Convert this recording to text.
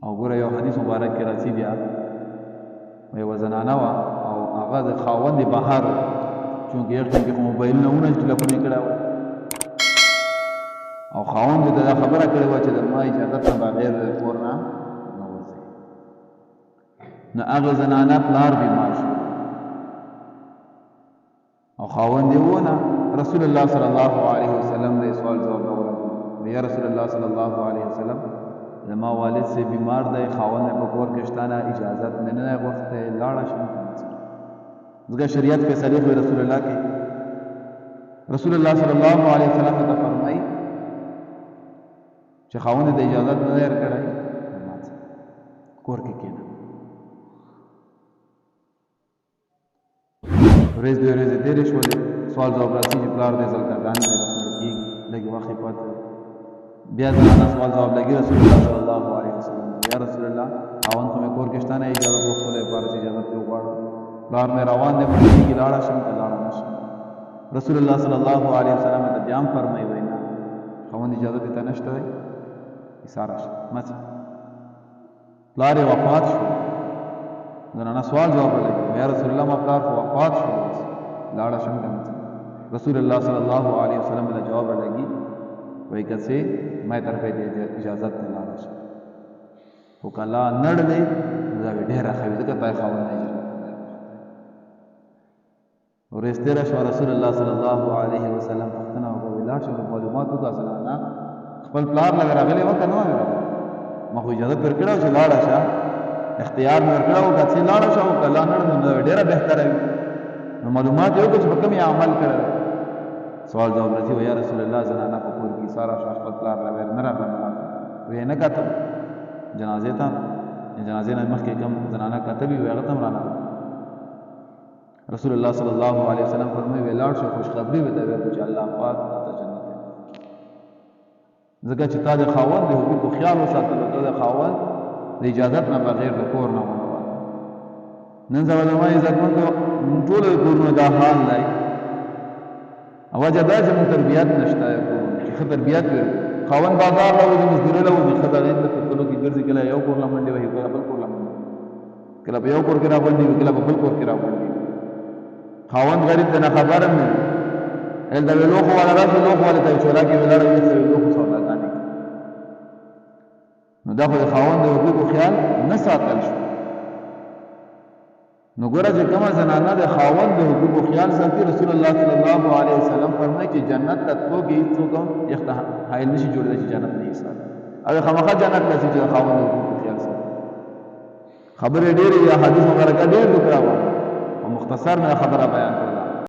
او ګوره یو حدیث مبارک کې راځي بیا یوه زنانه وه او هغه د خاوند بهر چونکې یو ټیم کې خو موبایلونه ونه ټلیفون یې کړی و او خاوند یې ته دا خبره کړې وه چې د ما اجازت نه بغیر د کور نه وځئ. نو هغې زنانه پلار بیمار شو او خاوند یې وونه رسول الله صلی الله علیه وسلم د سوال جواب راوړی یا رسول الله صلی الله علیه وسلم زما والد سے بیمار دی خاوند په کور کې شته نه اجازت مې نه غوښتې لاړه شم ځکه شریعت فیصلې خو رسول الله کې رسول الله صلی الله علیه وسلم ته فرمایي چې خاوند د اجازت نه ورکړی کور کې کېنه ورځ دوه ورځې تېرې شولې سوال جواب راځي چې پلار دې زلکردان دی رسول کېږي لږې وخت یې پاتې بیا زنانه سوال جواب لګي رسول الله صلی الله علیه وسلم یا رسول الله خاوند خو مې کور کې شته نه اجازت وغوښتلی لپاره چې اجازت یې وغواړم پلار مې روان دی مړ کېږي لاړه شم که لاړه نه شم رسول الله صلی الله علیه وسلم ته بیا هم فرمایي وایي نه خاوند اجازت یې ته نشته دی ایساره شه مه ځه پلار یې وفات شو زنانه سوال جواب لګي یا رسول الله ما پلار خو وفات شو لاړه شم که نه ځم رسول الله صلی الله علیه وسلم ته جواب لګي وایي که څه ما طرفې د اجازت نه لاړه شم خو که لا نړ دی نو دا به ډېره ښه وي ځکه تا یې خاوند نه اجازت ورځ تېره شوه رسول الله صلی الله علیه وسلم پوښتنه وکړه ولاړ شو معلومات وکړه زنانه خپل پلار لږ راغلی وه که نه وه راغلی ما خو اجازت ورکړې وه چې لاړه شه اختیار مې ورکړی و که څه لاړه شه او که لا نړ نو ډېره بهتره وي نو معلومات یې وکړو چې په کوم یې عمل کړی سوال جواب راځي و یا رسول الله زنانه په کور کې ساره شوه خپل پلار له ویل نه راغلم ویې نه کتل جنازې ته جنازې نه مخکې کوم زنانه کتلي وي هغه ته هم رانغله رسول الله صلی الله علیه وسلم فرمایي ولاړ شو خوشخبري به ته ویل چې الله پاک تا ته جنت ځکه چې تا د خاوند د حقوقو خیال وساتلو ته د خاوند د اجازت نه بغیر د کور نه ونه نن سبا زما عزتمندو ټولو کورونو دا حال دی وجه دا چې موږ تربیت نشته کورونو چې ښه تربیت وي خاوند بازار له وځي مزدورۍ له وځي ښځه هغې ته په کلو کې ګرځي کله یو کور له منډې وهي کله بل کور له منډې کله په یو کور کې راغونډي وي کله په بل کور کې راغونډي خاوند غریب ته نه خبر هم نه وي دلته وې لوښو والا راشي لوښو والې ته چولا کې ولاړه وي څه لوښو سوداګانې کوي نو دا خو د خاوند د حقوقو خیال نه ساتل شو نو ګوره چې کومه زنانه د خاوند د حقوقو خیال ساتي رسول الله صلی الله علیه وسلم فرمایي چې جنت ته تلو کې هېڅوک یخته حایل نشي جوړېدی چې جنت نه یې ساتي او خامخا جنت ته ځي چې د خاوند د حقوقو خیال ساتي خبرې ډېرې یا حدیث مبارکه ډېر وکړه او مختصر نه خبره بیان کړله